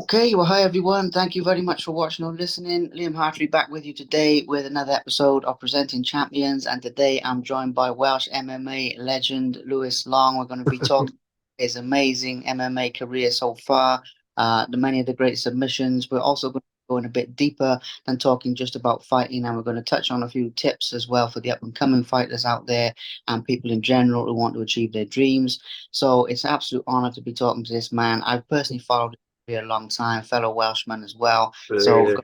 Okay, well, hi everyone. Thank you very much for watching or listening. Liam Hartley back with you today with another episode of Presenting Champions. And today I'm joined by Welsh MMA legend Lewis Long. We're going to be talking his amazing MMA career so far, many of the great submissions. We're also going to go in a bit deeper than talking just about fighting, and we're going to touch on a few tips as well for the up and coming fighters out there and people in general who want to achieve their dreams. So it's an absolute honor to be talking to this man. I've personally followed a long time, fellow Welshman as well. Yeah. So,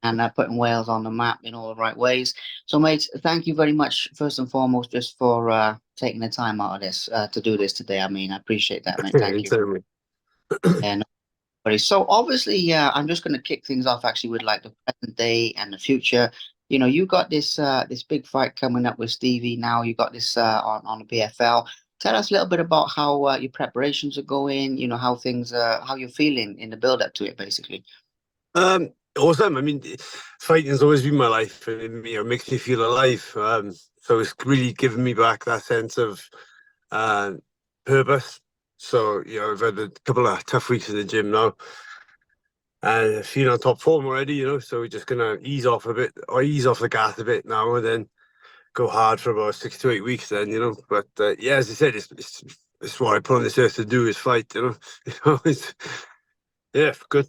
and putting Wales on the map in all the right ways. So, mate, thank you very much, first and foremost, just for taking the time out of this to do this today. I mean, I appreciate that, mate. Thank you. Certainly. And so, obviously, I'm just going to kick things off actually with like the present day and the future. You know, you got this big fight coming up with Stevie now. You got this on the PFL. Tell us a little bit about how your preparations are going. You know, how things, how you're feeling in the build up to it, basically. Awesome. I mean, fighting has always been my life, and it makes me feel alive. So it's really given me back that sense of uh, purpose. So I've had a couple of tough weeks in the gym now, and feeling on top form already. So we're just gonna ease off a bit, or ease off the gas a bit now, and then go hard for about 6 to 8 weeks. Then but yeah, as I said, it's what I put on this earth to do is fight. It's yeah, good.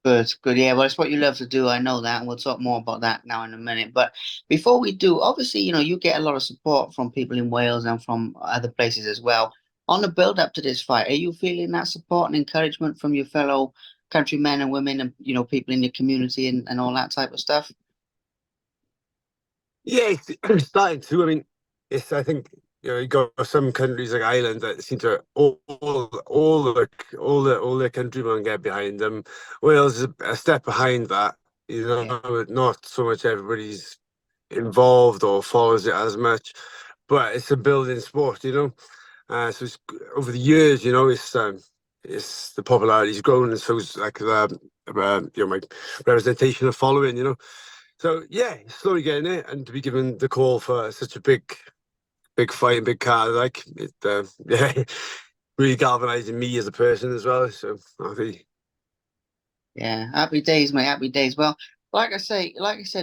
Good, good. Yeah, well, it's what you love to do. I know that, and we'll talk more about that now in a minute. But before we do, obviously, you know, you get a lot of support from people in Wales and from other places as well. On the build up to this fight, are you feeling that support and encouragement from your fellow countrymen and women and, you know, people in your community and all that type of stuff? Yeah, it's starting to. I mean, I think you got some countries like Ireland that seem to all the countrymen get behind them. Wales is a step behind that. Yeah, Not so much everybody's involved or follows it as much, but it's a building sport. So over the years, it's the popularity's grown, and so it's like my representation of following. So yeah, slowly getting it, and to be given the call for such a big fight and big card, like it, yeah, really galvanizing me as a person as well. So I think, yeah. Happy days, mate. Happy days. Well, like I said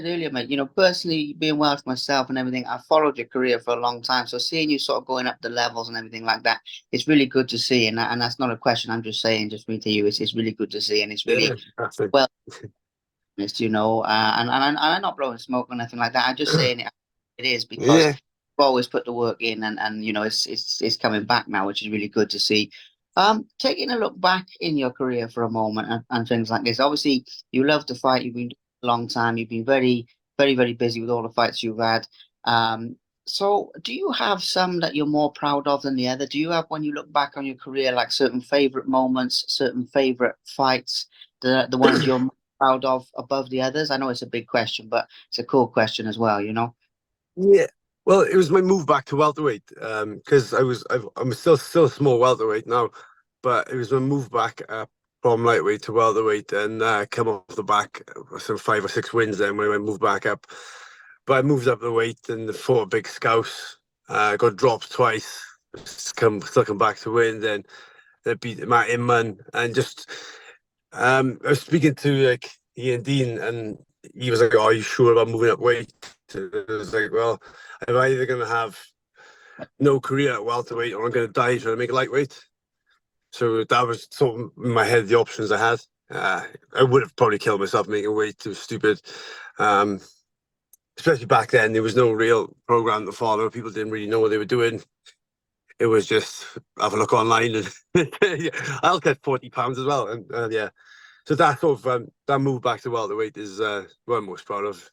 earlier, mate, you know, personally being Welsh myself and everything, I followed your career for a long time. So seeing you sort of going up the levels and everything like that, it's really good to see. And that's not a question. I'm just saying, just me to you, it's really good to see, and it's really yeah, that's it. well, you know. And I'm not blowing smoke or anything like that. I'm just saying it is because Yeah, you've always put the work in, and you know, it's coming back now, which is really good to see. Taking a look back in your career for a moment and things like this. Obviously, you love to fight. You've been doing it a long time. You've been very, very, very busy with all the fights you've had. So do you have some that you're more proud of than the other? Do you have, when you look back on your career, like certain favorite moments, certain favorite fights, the ones you're proud of above the others? I know it's a big question, but it's a cool question as well, you know? yeah. Well, it was my move back to welterweight, because I'm still a small welterweight now, but it was my move back from lightweight to welterweight, and come off the back some 5 or 6 wins then when I moved back up. But I moved up the weight and fought a big scouse. Got dropped twice. Still come back to win. Then they beat Matt Inman, and just I was speaking to like Ian Dean, and he was like, "Oh, are you sure about moving up weight?" So I was like, "Well, I'm either going to have no career at welterweight, or I'm going to die trying to make lightweight." So that was sort of in my head the options I had. I would have probably killed myself making weight. It was stupid. Um, Especially back then, there was no real program to follow. People didn't really know what they were doing. It was just have a look online, and I'll get 40 pounds as well. And yeah, so that sort of that move back to welterweight is what I'm most proud of.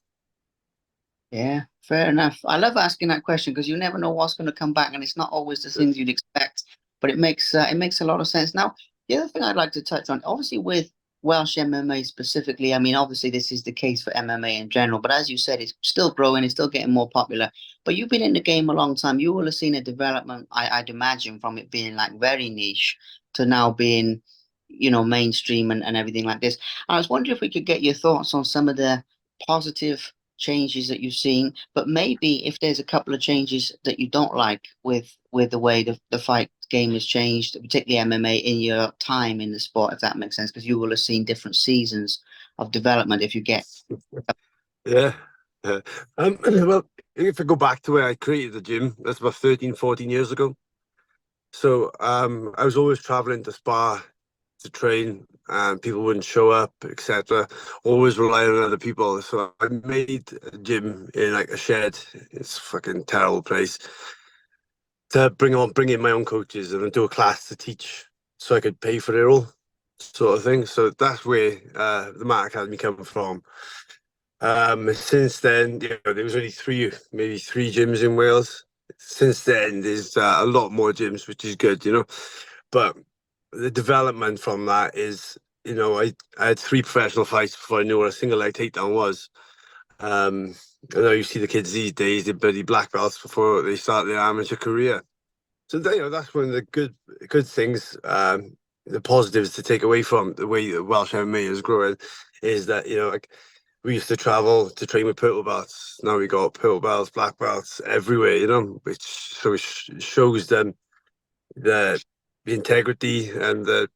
Yeah, fair enough. I love asking that question because you never know what's going to come back, and it's not always the things you'd expect. But it makes a lot of sense. Now, the other thing I'd like to touch on, obviously with Welsh MMA specifically, I mean, obviously this is the case for MMA in general, but as you said, it's still growing, it's still getting more popular. But you've been in the game a long time. You will have seen a development, I'd imagine, from it being like very niche to now being, you know, mainstream and everything like this. I was wondering if we could get your thoughts on some of the positive changes that you've seen, but maybe if there's a couple of changes that you don't like with the way the fight game has changed, particularly MMA, in your time in the sport, if that makes sense, because you will have seen different seasons of development if you get. Yeah. Yeah. Well, if I go back to where I created the gym, that's about 13, 14 years ago. So I was always traveling to Spa to train, and people wouldn't show up, etc. Always relying on other people. So I made a gym in like a shed. It's a fucking terrible place to bring in my own coaches and then do a class to teach, so I could pay for it all, sort of thing. So that's where the Mat Academy come from. Since then, there was only maybe three gyms in Wales. Since then, there's a lot more gyms, which is good. But the development from that is, I had three professional fights before I knew what a single leg takedown was. Um, I know you see the kids these days, they're bloody black belts before they start their amateur career. So that's one of the good things, the positives to take away from the way that Welsh MMA is growing, is that like we used to travel to train with purple belts. Now we got purple belts, black belts everywhere, which shows them the integrity and the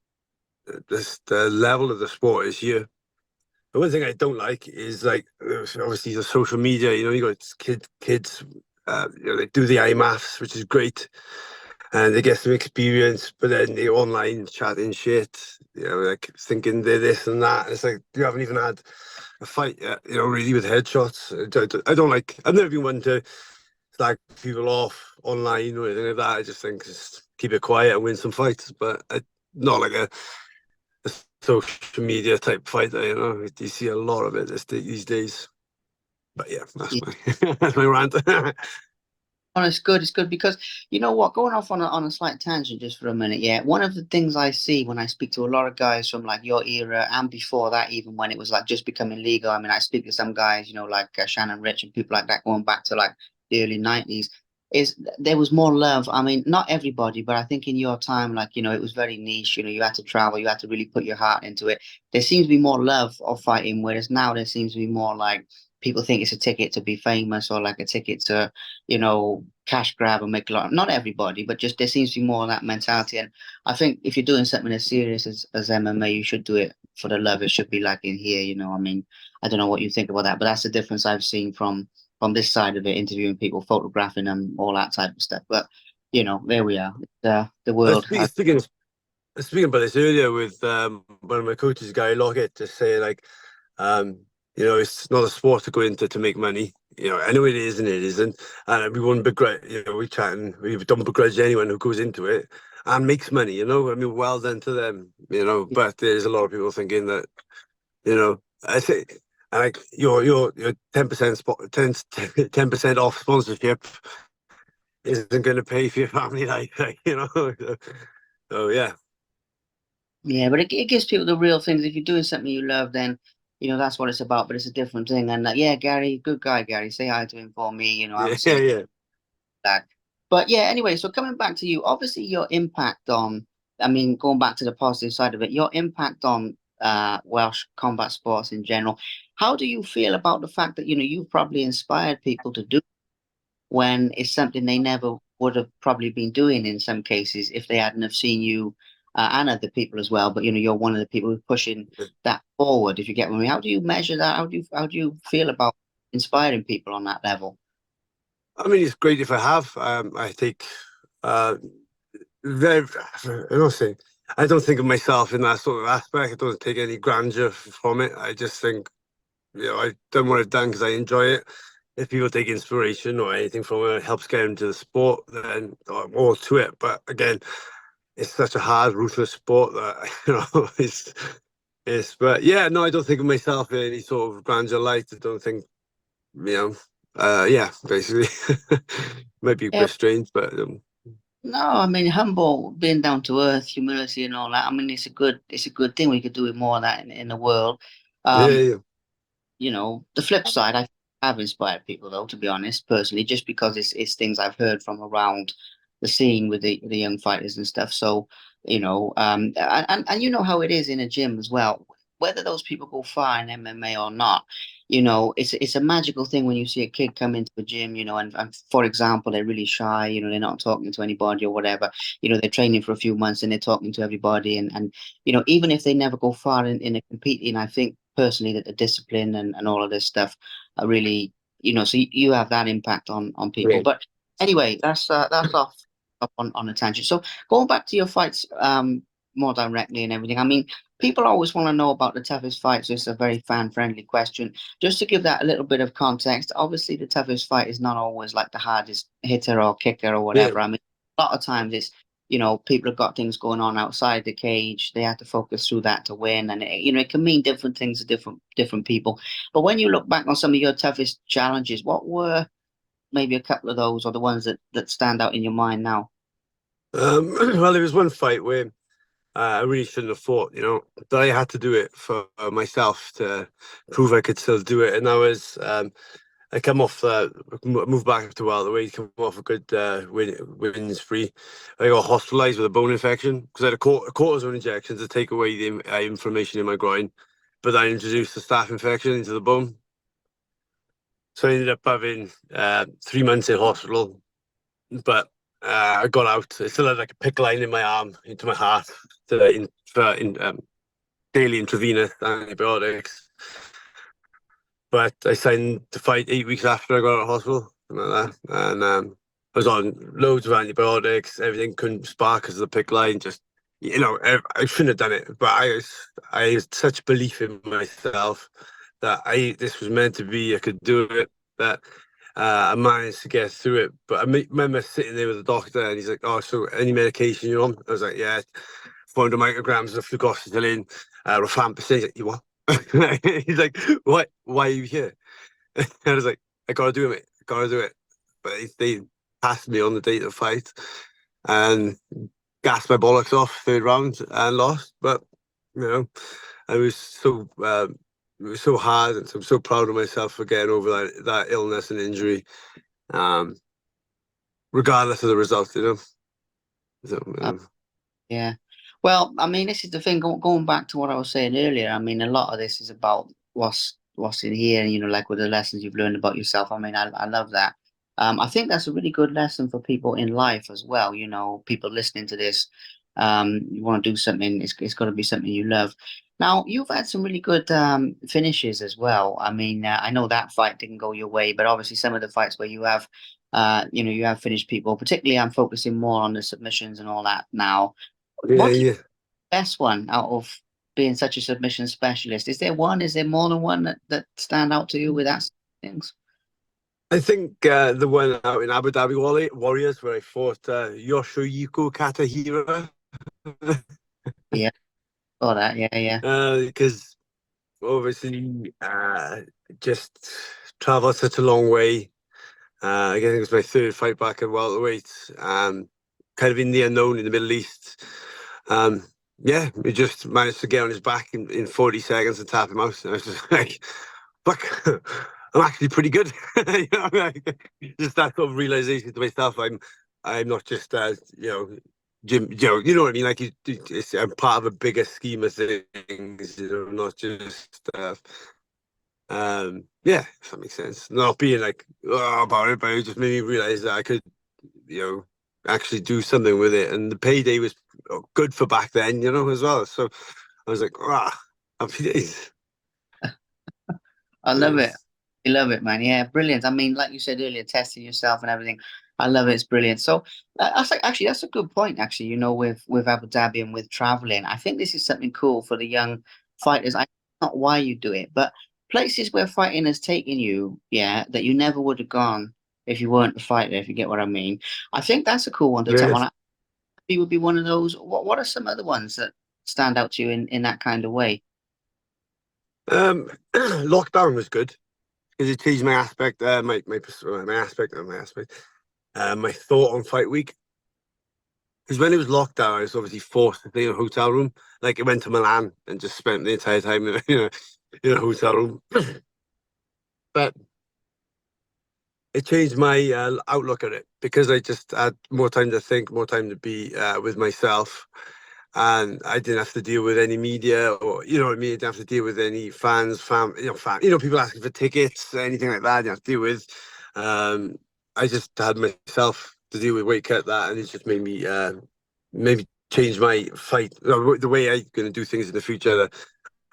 level of the sport is here. The one thing I don't like is like obviously the social media. You got kids, they do the IMAFs, which is great, and they get some experience, but then they online chatting shit, like thinking they're this and that. It's like you haven't even had a fight yet, really with headshots. I don't like. I've never been one to slag people off online or anything like that. I just think just keep it quiet and win some fights, but not like a social media type fighter. You see a lot of it these days. But yeah, that's my that's my rant. Oh, it's good. It's good because you know what? Going off on a slight tangent just for a minute, yeah. One of the things I see when I speak to a lot of guys from like your era and before that, even when it was like just becoming legal. I mean, I speak to some guys, like Shannon Rich and people like that, going back to like the early '90s. There was more love. I mean, not everybody, but I think in your time, like it was very niche. You had to travel, you had to really put your heart into it. There seems to be more love of fighting, whereas now there seems to be more like people think it's a ticket to be famous or like a ticket to cash grab and make a lot. Not everybody, but just there seems to be more of that mentality. And I think if you're doing something as serious as MMA, you should do it for the love. It should be like in here, I mean, I don't know what you think about that, but that's the difference I've seen from this side of it, interviewing people, photographing them, all that type of stuff. But there we are. The world has. Speaking about this earlier with one of my coaches, Gary Lockett, just saying like, it's not a sport to go into to make money. I know it is and it isn't, and we wouldn't begrudge. We don't begrudge anyone who goes into it and makes money. I mean, well done to them. But there's a lot of people thinking that, I say, like your 10% 10% off sponsorship isn't going to pay for your family life. So yeah. Yeah, but it gives people the real things. If you're doing something you love, then that's what it's about. But it's a different thing. And yeah, Gary, good guy, Gary. Say hi to him for me. I Yeah, haven't seen yeah. that. But yeah, anyway, so coming back to you, obviously your impact on, I mean, going back to the positive side of it, your impact on Welsh combat sports in general. How do you feel about the fact that you've probably inspired people to do when it's something they never would have probably been doing in some cases if they hadn't have seen you and other people as well. But you're one of the people who's pushing that forward. If you get what I mean, how do you measure that? How do you feel about inspiring people on that level? I mean, it's great if I have. I think uh, very. I don't say. I don't think of myself in that sort of aspect. I don't take any grandeur from it. I just think, I've done what I've done because I enjoy it. If people take inspiration or anything from it, it helps get into the sport, then I'm all to it. But again, it's such a hard, ruthless sport that But yeah, no, I don't think of myself in any sort of grandeur light. I don't think, yeah, basically. Might be a Yeah, bit strange, but no, I mean humble, being down to earth, humility, and all that. I mean, it's a good thing. We could do it more of that in the world. yeah, Um, yeah. the flip side, I have inspired people though, to be honest, personally, just because it's things I've heard from around the scene with the young fighters and stuff. So, and you know how it is in a gym as well. Whether those people go far in MMA or not, it's a magical thing when you see a kid come into the gym, and for example, they're really shy, they're not talking to anybody or whatever, they're training for a few months and they're talking to everybody, and even if they never go far in a competing, I think personally that the discipline and all of this stuff are really, so you have that impact on people. Yeah. But anyway, that's off up on a tangent. So going back to your fights, more directly and everything. I mean, people always want to know about the toughest fights. So it's a very fan-friendly question. Just to give that a little bit of context, obviously the toughest fight is not always like the hardest hitter or kicker or Yeah. whatever. I mean, a lot of times it's, people have got things going on outside the cage. They have to focus through that to win, and it can mean different things to different people. But when you look back on some of your toughest challenges, what were maybe a couple of those, or the ones that stand out in your mind now? Well, there was one fight where I really shouldn't have fought, but I had to do it for myself to prove I could still do it. And that was, I come off, moved back to welterweight, come off a good win spree. I got hospitalised with a bone infection because I had a cortisone injection to take away the inflammation in my groin, but I introduced a staph infection into the bone. So I ended up having 3 months in hospital, but I got out. I still had like a pick line in my arm into my heart for daily intravenous antibiotics. But I signed to fight 8 weeks after I got out of hospital, something like that. And I was on loads of antibiotics. Everything couldn't spark because of the pick line. Just I shouldn't have done it, but I had such belief in myself that this was meant to be. I could do it. That I managed to get through it. But remember sitting there with the doctor, and he's like, "Oh, so any medication you're on?" I was like, "Yeah, 400 micrograms of flucloxetine, rifampicin." He's like, "You what?" He's like, "What? Why are you here?" I was like, "I gotta do it, mate. I gotta do it." But they passed me on the day of the fight and gassed my bollocks off third round and lost. But you know, I was it was so hard, and so I'm so proud of myself for getting over that illness and injury, um, regardless of the results. So, Yeah. Well, I mean, this is the thing. Going back to what I was saying earlier. I mean, a lot of this is about what's in here, and like with the lessons you've learned about yourself. I mean, I love that. I think that's a really good lesson for people in life as well. People listening to this. You want to do something. It's got to be something you love. Now, you've had some really good finishes as well. I mean, I know that fight didn't go your way, but obviously some of the fights where you have finished people. Particularly, I'm focusing more on the submissions and all that now. yeah, What's your yeah. best one out of being such a submission specialist? Is there one? Is there more than one that stand out to you with that things? I think the one out in Abu Dhabi Warriors where I fought Yoshihiko Katahira. Yeah, all that. Yeah, yeah, Because obviously just traveled such a long way. I think it was my third fight back at welterweight. Kind of in the unknown in the Middle East. Um, yeah, we just managed to get on his back in 40 seconds and tap him out. And I was just like, fuck, I'm actually pretty good. Like, just that sort of realization to myself. I'm not just Jim. You know what I mean. Like I'm part of a bigger scheme of things. Not just yeah, if that makes sense. Not being like about it, but it just made me realize that I could, you know, actually do something with it. And the payday was good for back then, as well. So I was like, happy days. I love it. Yes. I love it, man. Yeah, brilliant. I mean, like you said earlier, testing yourself and everything. I love it. It's brilliant. So actually that's a good point. Actually, with Abu Dhabi and with traveling, I think this is something cool for the young fighters. I not why you do it, but places where fighting has taken you, yeah, that you never would have gone if you weren't a fighter. If you get what I mean, I think that's a cool one to tap Yes. on. He would be one of those. What are some other ones that stand out to you in that kind of way? Lockdown was good because it changed my aspect, my thought on fight week. Because when it was lockdown, I was obviously forced to stay in a hotel room. Like I went to Milan and just spent the entire time in a hotel room. But it changed my outlook at it because I just had more time to think, more time to be with myself. and I didn't have to deal with any media, or you know what I mean. I didn't have to deal with any fans, people asking for tickets, anything like that. I didn't have to deal with. Um, I just had myself to deal with weight cut that, and it just made me maybe change my fight, the way I'm going to do things in the future.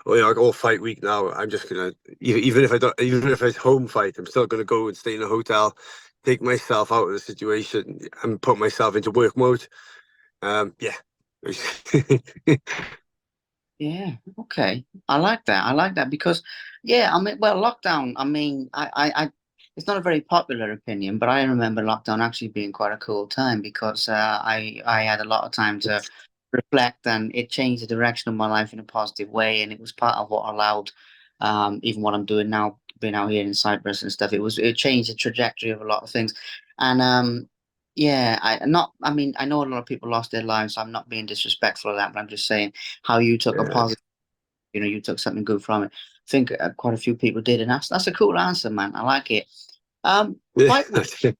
Well, like all fight week now, I'm just gonna even if I don't, even if it's home fight, I'm still gonna go and stay in a hotel, take myself out of the situation, and put myself into work mode. Yeah. Yeah, okay. I like that. I like that because, yeah, I mean, well, lockdown, I mean, it's not a very popular opinion, but I remember lockdown actually being quite a cool time because I had a lot of time to reflect and it changed the direction of my life in a positive way. And it was part of what allowed, even what I'm doing now, being out here in Cyprus and stuff, it changed the trajectory of a lot of things. And, yeah, I mean, I know a lot of people lost their lives, so I'm not being disrespectful of that, but I'm just saying how you took a Yeah. positive, you took something good from it. I think quite a few people did, and that's a cool answer, man. I like it. Yeah. Fight week.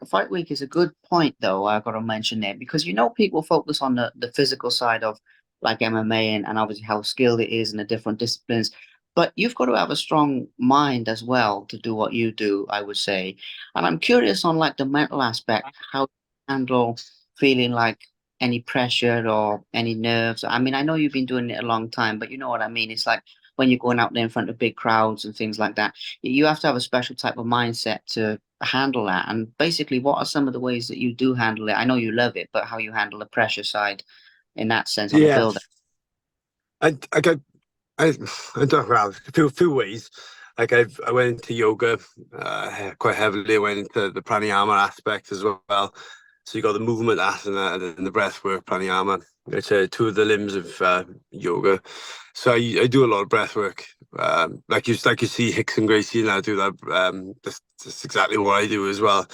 Fight week is a good point, though. I got to mention there because people focus on the physical side of like MMA and obviously how skilled it is in the different disciplines, but you've got to have a strong mind as well to do what you do, I would say. And I'm curious on like the mental aspect, how you handle feeling like any pressure or any nerves. I mean, I know you've been doing it a long time, but you know what I mean. It's like when you're going out there in front of big crowds and things like that, you have to have a special type of mindset to handle that. And basically, what are some of the ways that you do handle it? I know you love it, but how you handle the pressure side in that sense on the Yeah. build. I got I I don't well few ways. Like I went into yoga quite heavily. I went into the pranayama aspect as well. So you got the movement asana and then the breath work pranayama, which are two of the limbs of yoga. So I do a lot of breath work. Like you see Hicks and Gracie, and I do that. That's exactly what I do as well.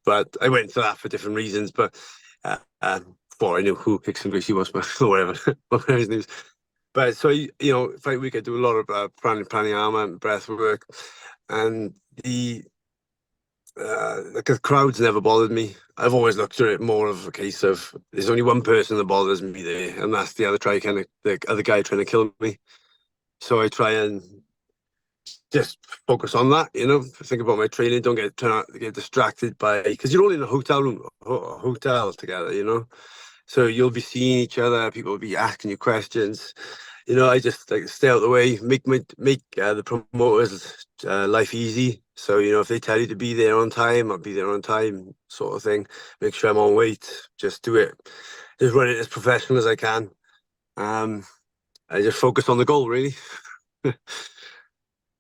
But I went to that for different reasons. But before I knew who Hicks and Gracie was, but whatever, whatever his name is. But so fight week I do a lot of pranayama and breath work, and the crowds never bothered me. I've always looked at it more of a case of there's only one person that bothers me there, and that's the other guy trying to kill me. So I try and just focus on that, think about my training, don't get distracted by because you're all in a hotel room, hotel together, so you'll be seeing each other, people will be asking you questions. I just like stay out of the way, make the promoters life easy. So if they tell you to be there on time, I'll be there on time, sort of thing. Make sure I'm on weight. Just do it. Just run it as professional as I can. Um, I just focus on the goal, really.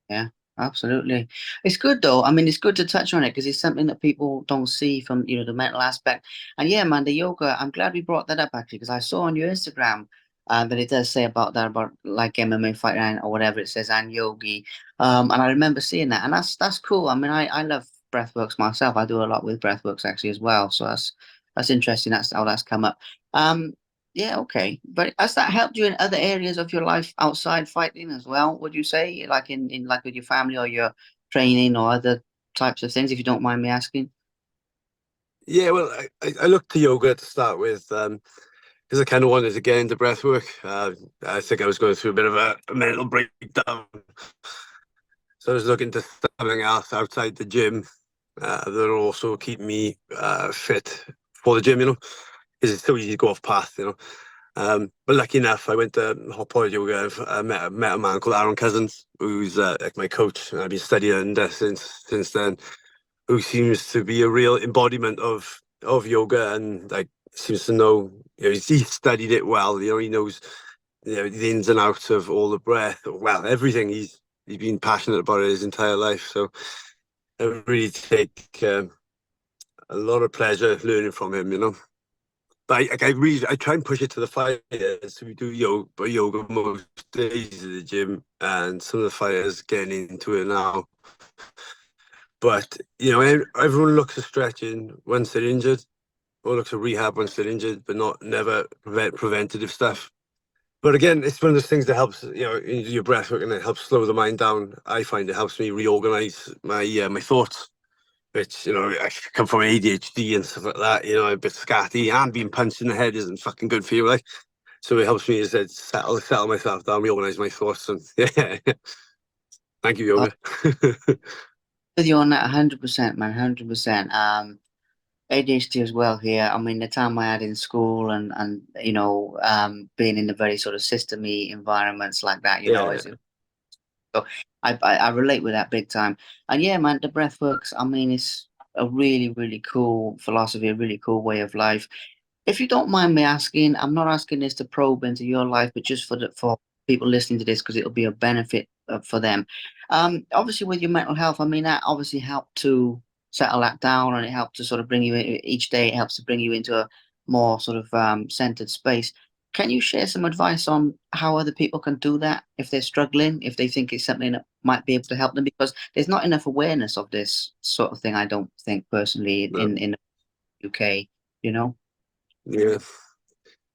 Yeah, absolutely. It's good though. I mean, it's good to touch on it because it's something that people don't see from, the mental aspect. And yeah, man, the yoga, I'm glad we brought that up actually because I saw on your Instagram that it does say about that, about like MMA fight and or whatever it says, and yogi. And I remember seeing that, and that's cool. I mean, I love breathworks myself. I do a lot with breathworks actually as well. So that's interesting. That's how that's come up. Um, yeah, okay. But has that helped you in other areas of your life outside fighting as well, would you say? Like in like with your family or your training or other types of things, if you don't mind me asking? Yeah, well, I looked to yoga to start with because I kind of wanted to get into breath work. I think I was going through a bit of a mental breakdown. So I was looking to something else outside the gym that'll also keep me fit for the gym, because it's so easy to go off path. But lucky enough, I went to hot pot yoga. I met a man called Aaron Cousins, who's like my coach, and I've been studying under since then. Who seems to be a real embodiment of yoga and like seems to know. He studied it well. He knows the ins and outs of all the breath. Well, everything. He's been passionate about it his entire life. So I really take a lot of pleasure learning from him. But I try and push it to the fighters. So we do yoga most days at the gym, and some of the fighters getting into it now. But everyone looks at stretching once they're injured, or looks at rehab once they're injured, but not never preventative stuff. But again, it's one of those things that helps, your breath work, and it helps slow the mind down. I find it helps me reorganize my thoughts, which, I come from ADHD and stuff like that, a bit scatty, and being punched in the head isn't fucking good for you, like. So it helps me, as I said, settle myself down, reorganize my thoughts, and yeah. Thank you, Uh, yoga. with you on that 100%, man, 100%. ADHD as well here. I mean, the time I had in school and being in the very sort of systemy environments like that, Yeah, so I relate with that big time. And yeah, man, the breathworks. I mean, it's a really really cool philosophy, a really cool way of life. If you don't mind me asking, I'm not asking this to probe into your life, but just for people listening to this because it'll be a benefit for them. Obviously, with your mental health, I mean that obviously helped to settle that down, and it helped to sort of bring you each day. It helps to bring you into a more sort of centered space. Can you share some advice on how other people can do that if they're struggling, if they think it's something that might be able to help them? Because there's not enough awareness of this sort of thing, I don't think personally no, in the UK. You know. yeah.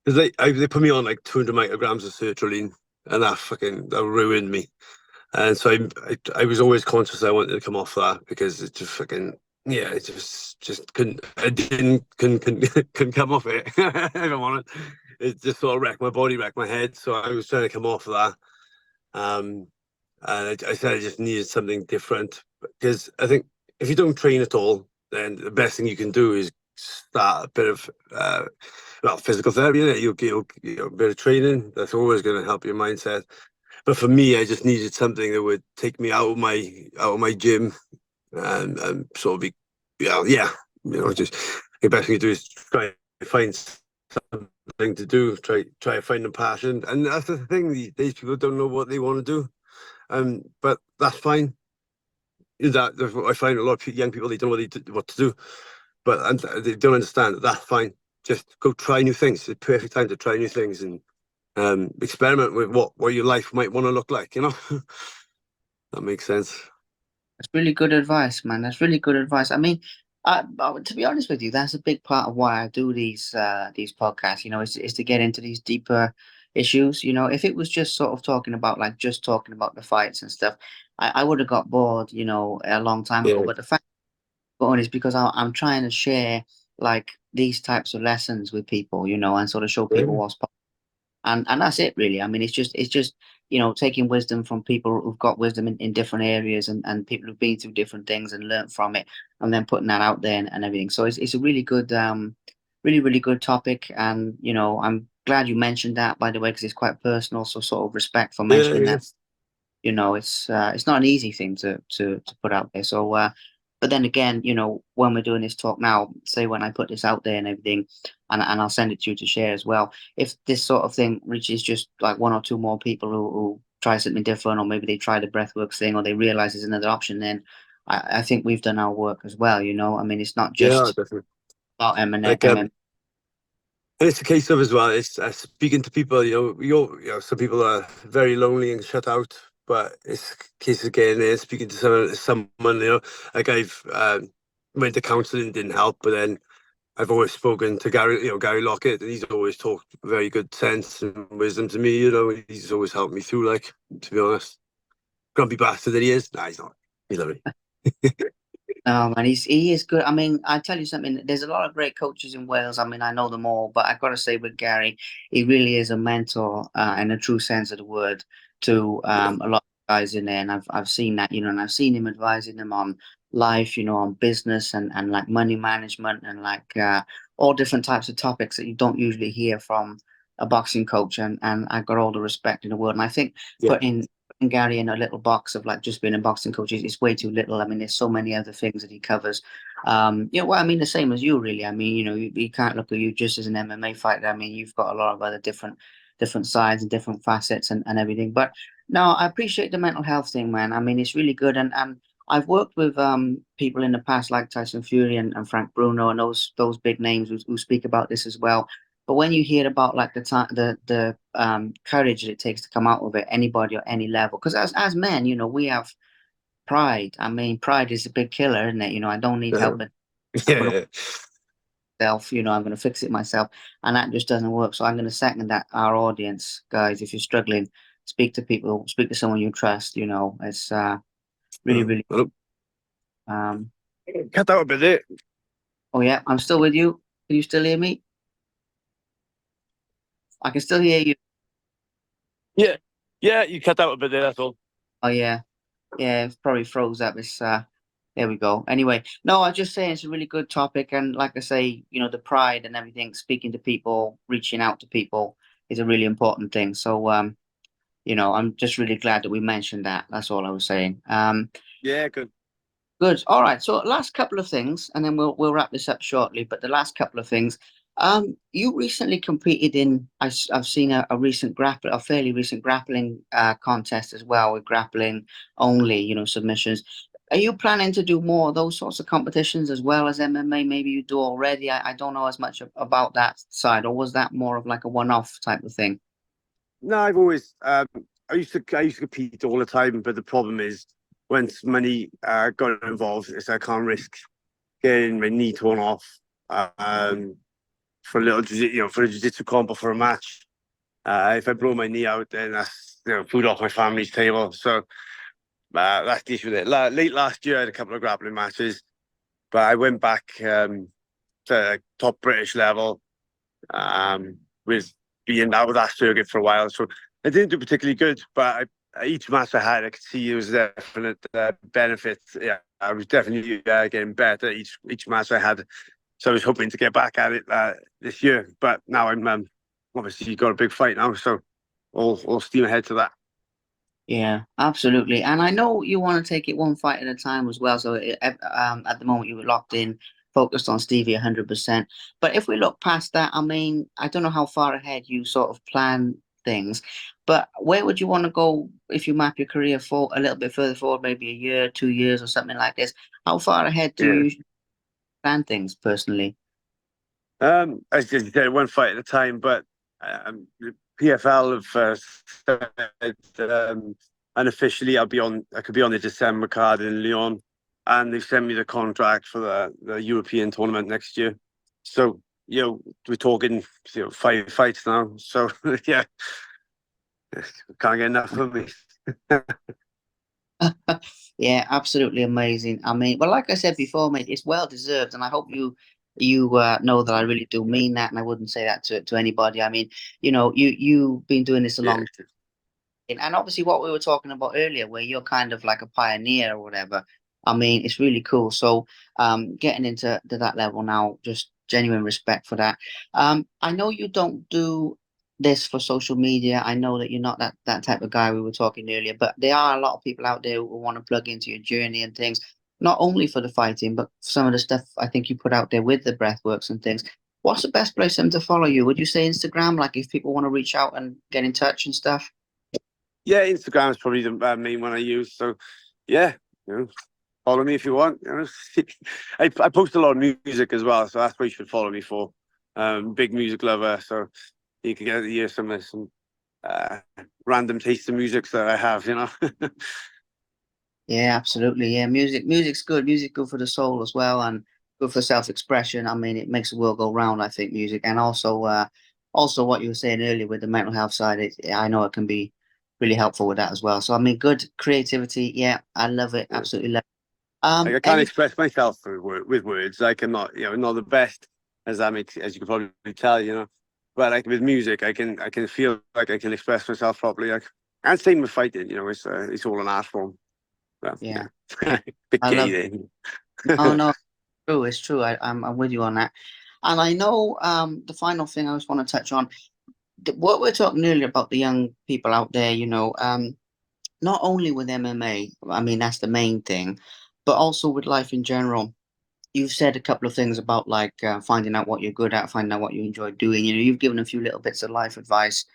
Because they put me on like 200 micrograms of sertraline, and that ruined me. And so I was always conscious I wanted to come off that because it just fucking yeah, it just couldn't I didn't couldn't couldn't come off it. If I'm honest, it just sort of wrecked my body, wrecked my head. So I was trying to come off of that. Um, and I said I just needed something different because I think if you don't train at all, then the best thing you can do is start a bit of physical therapy. A bit of training. That's always going to help your mindset. But for me, I just needed something that would take me out of my gym and sort of be, yeah. Just the best thing to do is try to find something to do. Try to find a passion, and that's the thing. These people don't know what they want to do, but that's fine. I find a lot of young people they don't know what to do, but and they don't understand that. That's fine. Just go try new things. It's the perfect time to try new things and experiment with what your life might want to look like. That makes sense. That's really good advice, man. That's really good advice. I mean, to be honest with you, that's a big part of why I do these podcasts. Is to get into these deeper issues. If it was just sort of talking about like just talking about the fights and stuff, I would have got bored. A long time ago. Yeah, But the fact I'm going is because I'm trying to share like these types of lessons with people. And sort of show people yeah, what's and that's it really. I mean, it's just taking wisdom from people who've got wisdom in different areas and people who've been through different things and learned from it and then putting that out there and everything. So it's a really good really really good topic. And I'm glad you mentioned that, by the way, because it's quite personal, so sort of respect for yeah, mentioning yeah, that. It's not an easy thing to put out there. So but then again, when we're doing this talk now, say when I put this out there and everything, and I'll send it to you to share as well. If this sort of thing reaches just like one or two more people who try something different, or maybe they try the breathworks thing, or they realize there's another option, then I think we've done our work as well. I mean, it's not yeah, just definitely. about M&M. Like and it's a case of as well. It's speaking to people. Some people are very lonely and shut out, but it's a case of getting there, speaking to someone. Like I've went to counselling, didn't help, but then I've always spoken to Gary Lockett, and he's always talked very good sense and wisdom to me. He's always helped me through. Like, to be honest, grumpy bastard that he is. Nah, he's not. He's lovely. No, man, he is good. I mean, I tell you something. There's a lot of great coaches in Wales. I mean, I know them all, but I've got to say with Gary, he really is a mentor in a true sense of the word to Yeah, a lot of guys in there, and I've seen that, and I've seen him advising them on life, on business and like money management and like all different types of topics that you don't usually hear from a boxing coach, and I've got all the respect in the world. And I think yeah, putting Gary in a little box of like just being a boxing coach is way too little. I mean, there's so many other things that he covers. Well, I mean, the same as you, really. I mean, you can't look at you just as an MMA fighter. I mean, you've got a lot of other different sides and different facets and everything. But no, I appreciate the mental health thing, man. I mean, it's really good. And I've worked with people in the past like Tyson Fury and Frank Bruno and those big names who speak about this as well. But when you hear about like the courage that it takes to come out of it, anybody or any level, because as men, we have pride. I mean, pride is a big killer, isn't it? I don't need help, yeah, but I'm gonna yeah. myself. I'm gonna fix it myself, and that just doesn't work. So I'm gonna second that. Our audience, guys, if you're struggling, speak to people, speak to someone you trust. It's really, No, really. I don't, Um, Cut out a bit there. Oh yeah, I'm still with you. Can you still hear me? I can still hear you. Yeah, yeah, you cut out a bit there. That's all. Oh yeah, yeah. It probably froze up. It's There we go. Anyway, no, I was just saying it's a really good topic, and like I say, the pride and everything, speaking to people, reaching out to people is a really important thing. So I'm just really glad that we mentioned that. That's all I was saying. Yeah, good. Good. All right. So last couple of things, and then we'll wrap this up shortly. But the last couple of things, you recently competed in. Have seen a fairly recent grappling contest as well, with grappling only, submissions. Are you planning to do more of those sorts of competitions as well as MMA? Maybe you do already. I don't know as much about that side, or was that more of like a one-off type of thing? No, I've always I used to compete all the time, but the problem is once money got involved, it's I can't risk getting my knee torn off um, for a little for a jiu-jitsu comp or for a match. If I blow my knee out, then that's food off my family's table. So that's the issue with it. Late last year, I had a couple of grappling matches, but I went back to top British level with being out of that circuit for a while. So I didn't do particularly good, but each match I had, I could see it was definite benefits. Yeah, I was definitely getting better each match I had. So I was hoping to get back at it this year, but now I'm obviously got a big fight now, so all steam ahead to that. Yeah, absolutely. And I know you want to take it one fight at a time as well. So at the moment you were locked in, focused on Stevie 100%. But if we look past that, I mean, I don't know how far ahead you sort of plan things, but where would you want to go if you map your career for a little bit further forward, maybe a year, 2 years, or something like this? How far ahead do Yeah. you plan things personally? As you said, one fight at a time, but the PFL have said unofficially I could be on the December card in Lyon, and they've sent me the contract for the European tournament next year. So we're talking 5 fights now. So yeah, can't get enough of me. Yeah, absolutely amazing. I mean, but like I said before, mate, it's well deserved, and I hope you know that I really do mean that, and I wouldn't say that to anybody. I mean, you've been doing this a Yeah, long time, and obviously what we were talking about earlier, where you're kind of like a pioneer or whatever. I mean, it's really cool. So, getting into to that level now, just genuine respect for that. I know you don't do this for social media. I know that you're not that type of guy we were talking earlier, but there are a lot of people out there who want to plug into your journey and things, not only for the fighting, but some of the stuff I think you put out there with the breathworks and things. What's the best place for them to follow you? Would you say Instagram, like if people want to reach out and get in touch and stuff? yeah. Instagram is probably the main one I use. So yeah, you know, follow me if you want. I post a lot of music as well, so that's what you should follow me for. Big music lover, so you can get to hear some uh, random taste of music that I have. Yeah, absolutely. Yeah, music's good. Music good for the soul as well, and good for self-expression. I mean, it makes the world go round, I think, music. And also what you were saying earlier with the mental health side, I know it can be really helpful with that as well. So I mean, good creativity. Yeah, I love it. Absolutely love it. Like I can't Any express myself with words. Like I'm not, not the best as you can probably tell. But like with music, I can feel like I can express myself properly. Like, and same with fighting. It's all an art form. Well, Yeah, yeah, bit I gay love. No, then. no, true. It's true. I'm with you on that. And I know the final thing I just want to touch on, what we're talking earlier about the young people out there. Not only with MMA, I mean, that's the main thing, but also with life in general. You've said a couple of things about like finding out what you're good at, finding out what you enjoy doing. You've given a few little bits of life advice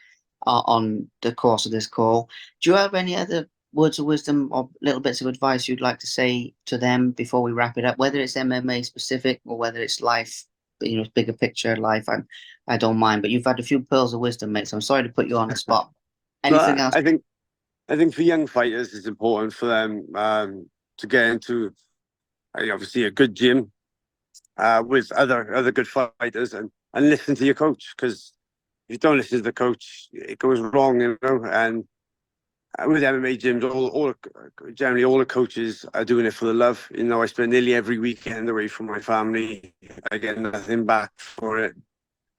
on the course of this call. Do you have any other words of wisdom or little bits of advice you'd like to say to them before we wrap it up, whether it's MMA specific or whether it's life, bigger picture life? I don't mind, but you've had a few pearls of wisdom, mate. So I'm sorry to put you on the spot. Anything But else? I think for young fighters, it's important for them to get into obviously a good gym with other good fighters and listen to your coach because if you don't listen to the coach, it goes wrong. And with MMA gyms, generally all the coaches are doing it for the love. You know, I spend nearly every weekend away from my family. I get nothing back for it.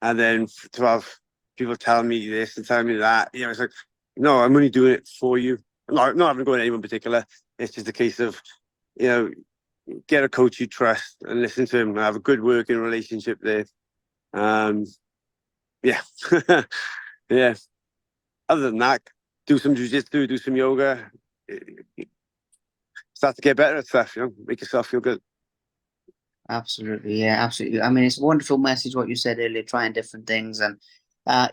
And then to have people tell me this and tell me that, you know, it's like, no, I'm only doing it for you. Not having to go to anyone in particular. It's just a case of, you know, get a coach you trust and listen to him and have a good working relationship there. Yeah. Yeah. Other than that, do some jiu-jitsu, do some yoga, start to get better at stuff, you know, make yourself feel good. Absolutely, yeah, absolutely. I mean, it's a wonderful message what you said earlier, trying different things, and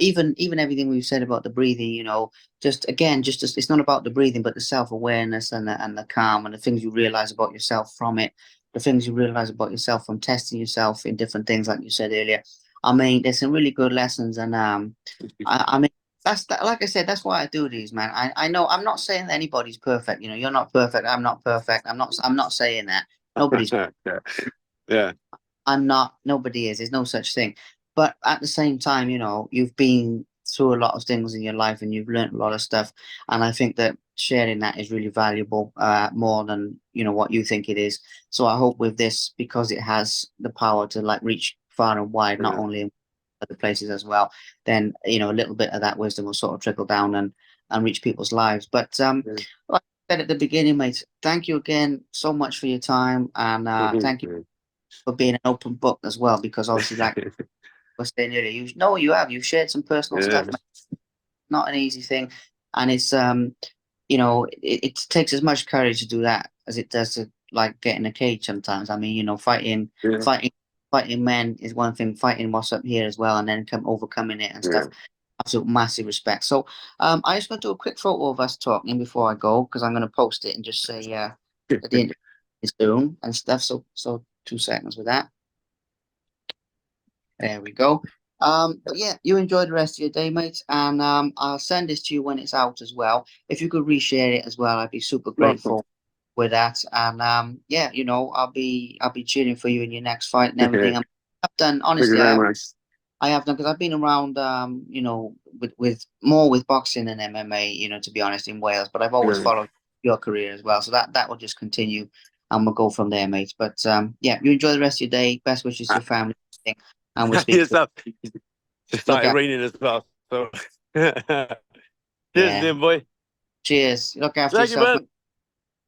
even everything we've said about the breathing. You know, just again, it's not about the breathing, but the self awareness and the calm and the things you realize about yourself from it, the things you realize about yourself from testing yourself in different things, like you said earlier. I mean, there's some really good lessons, and I mean. Like I said, that's why I do these, man. I know I'm not saying that anybody's perfect. You know, you're not perfect. I'm not perfect. I'm not saying that. Nobody's Yeah. Yeah. I'm not, nobody is, there's no such thing. But at the same time, you know, you've been through a lot of things in your life and you've learned a lot of stuff. And I think that sharing that is really valuable, more than, you know, what you think it is. So I hope with this, because it has the power to like reach far and wide, not Yeah. only in other places as well, then, you know, a little bit of that wisdom will sort of trickle down and reach people's lives. But Yeah. like I said at the beginning, mate, thank you again so much for your time. And thank you for being an open book as well, because obviously, like I was saying earlier, you've shared some personal Yeah. stuff, man. Not an easy thing, and it's you know, it takes as much courage to do that as it does to like get in a cage sometimes. I mean, you know, Yeah. fighting men is one thing, fighting what's up here as well, and then overcoming it and stuff. Yeah. Absolute massive respect. So, I just want to do a quick photo of us talking before I go, because I'm going to post it and just say that the interview is soon and stuff. So 2 seconds with that. There we go. But yeah, you enjoy the rest of your day, mate, and I'll send this to you when it's out as well. If you could reshare it as well, I'd be super Awesome. grateful with that. And yeah, you know, I'll be cheering for you in your next fight and Thank everything. I've done you honestly, very much. I have done because I've been around, you know, with more with boxing and MMA, you know, to be honest, in Wales. But I've always Yeah. followed your career as well, so that will just continue, and we'll go from there, mate. But yeah, you enjoy the rest of your day. Best wishes to your family, and we'll speak soon. Yourself. It Look started out. raining as well. So cheers, Yeah. dear boy. Cheers. Look after Thank you, yourself, man. mate.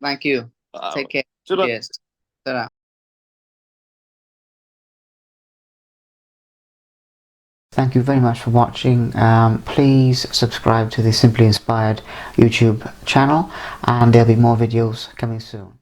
Thank you. Take care. Shut Cheers. ta Thank you very much for watching. Please subscribe to the Simply Inspired YouTube channel, and there'll be more videos coming soon.